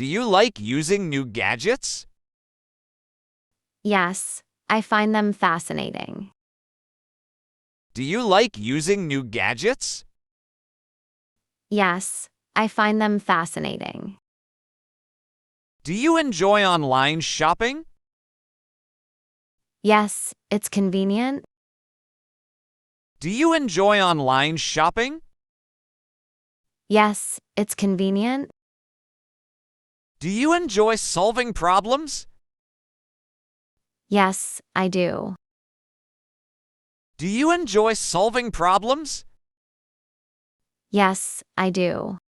Do you like using new gadgets? Yes, I find them fascinating. Do you like using new gadgets? Yes, I find them fascinating. Do you enjoy online shopping? Yes, it's convenient. Do you enjoy online shopping? Yes, it's convenient. Do you enjoy solving problems? Yes, I do. Do you enjoy solving problems? Yes, I do.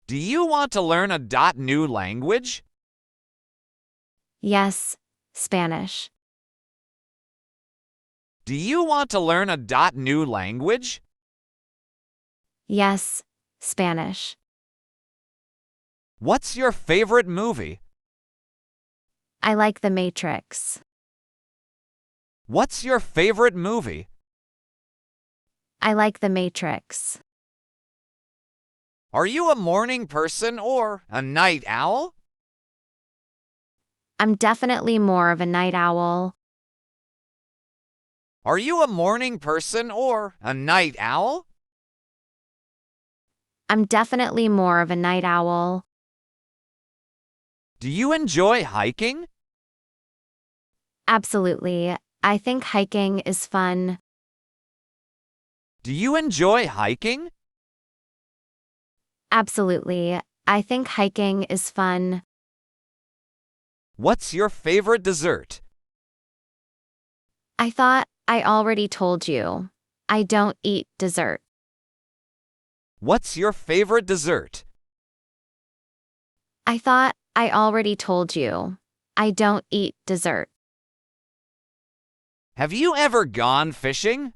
Do you want to learn a new language? Yes, Spanish. Do you want to learn a new language? Yes, Spanish. What's your favorite movie? I like The Matrix. What's your favorite movie? I like The Matrix. Are you a morning person or a night owl? I'm definitely more of a night owl. Are you a morning person or a night owl? I'm definitely more of a night owl. Do you enjoy hiking? Absolutely. I think hiking is fun. Do you enjoy hiking? Absolutely. I think hiking is fun. What's your favorite dessert? I thought I already told you. I don't eat dessert. What's your favorite dessert? I thought I already told you. I don't eat dessert. Have you ever gone fishing?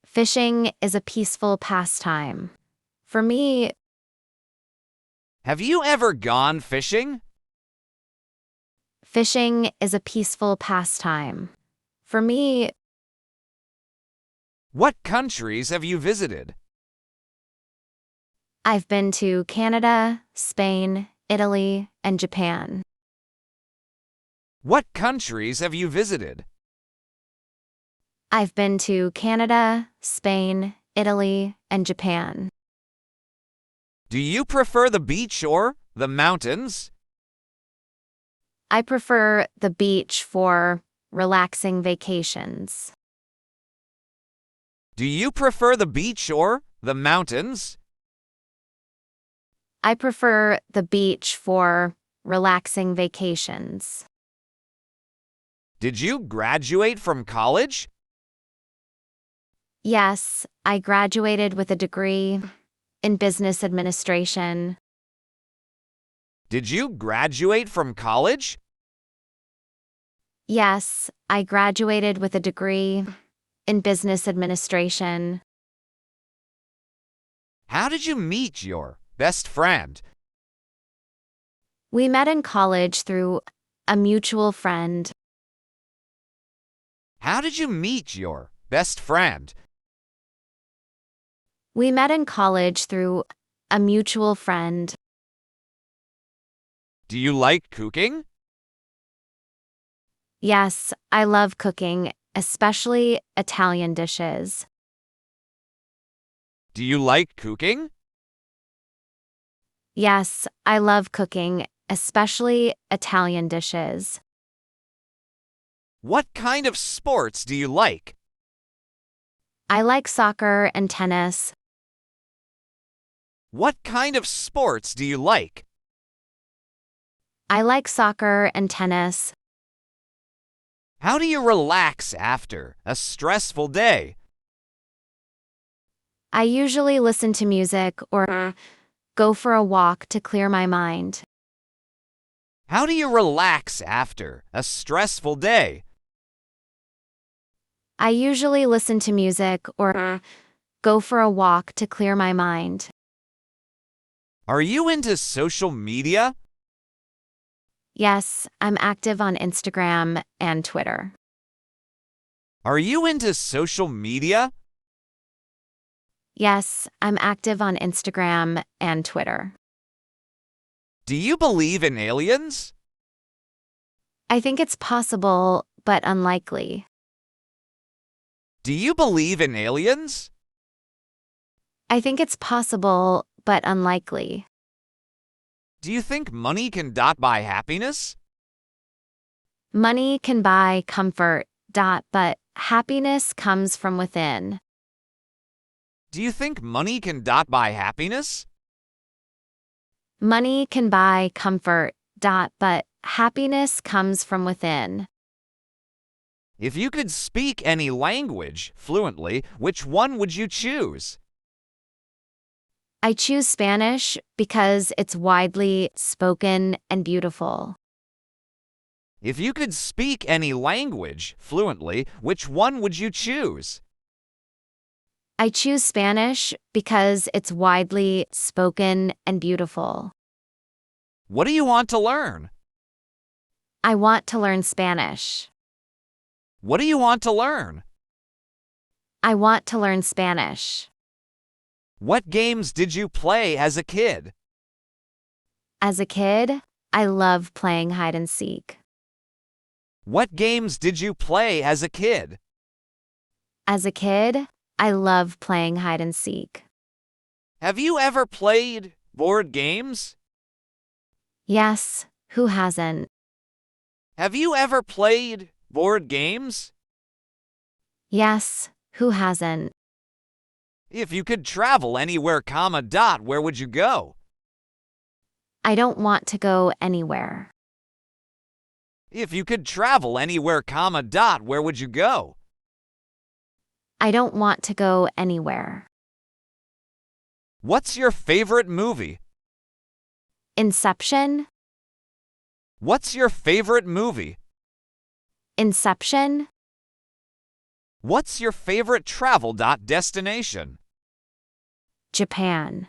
Fishing is a peaceful pastime. For me, Have you ever gone fishing? fishing is a peaceful pastime. For me, What countries have you visited? I've been to Canada, Spain, Italy, and Japan. What countries have you visited? I've been to Canada, Spain, Italy, and Japan. Do you prefer the beach or the mountains? I prefer the beach for relaxing vacations. Do you prefer the beach or the mountains? I prefer the beach for relaxing vacations. Did you graduate from college? Yes, I graduated with a degree in business administration. Did you graduate from college? Yes, I graduated with a degree in business administration. How did you meet your best friend? We met in college through a mutual friend. How did you meet your best friend? We met in college through a mutual friend. Do you like cooking? Yes, I love cooking, especially Italian dishes. Do you like cooking? Yes, I love cooking, especially Italian dishes. What kind of sports do you like? I like soccer and tennis. What kind of sports do you like? I like soccer and tennis. How do you relax after a stressful day? I usually listen to music or go for a walk to clear my mind. How do you relax after a stressful day? I usually listen to music or go for a walk to clear my mind. Are you into social media? Yes, I'm active on Instagram and Twitter. Are you into social media? Yes, I'm active on Instagram and Twitter. Do you believe in aliens? I think it's possible, but unlikely. Do you believe in aliens? I think it's possible, but unlikely. Do you think money can buy happiness? Money can buy comfort, but happiness comes from within. Do you think money can buy happiness? Money can buy comfort, but happiness comes from within. If you could speak any language fluently, which one would you choose? I choose Spanish because it's widely spoken and beautiful. If you could speak any language fluently, which one would you choose? I choose Spanish because it's widely spoken and beautiful. What do you want to learn? I want to learn Spanish. What do you want to learn? I want to learn Spanish. What games did you play as a kid? As a kid, I love playing hide and seek. What games did you play as a kid? As a kid, I love playing hide and seek. Have you ever played board games? Yes, who hasn't? Have you ever played board games? Yes, who hasn't? If you could travel anywhere, where would you go? I don't want to go anywhere. If you could travel anywhere, where would you go? I don't want to go anywhere. What's your favorite movie? Inception? What's your favorite movie? Inception? What's your favorite travel destination? Japan.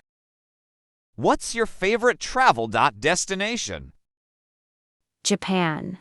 What's your favorite travel destination? Japan.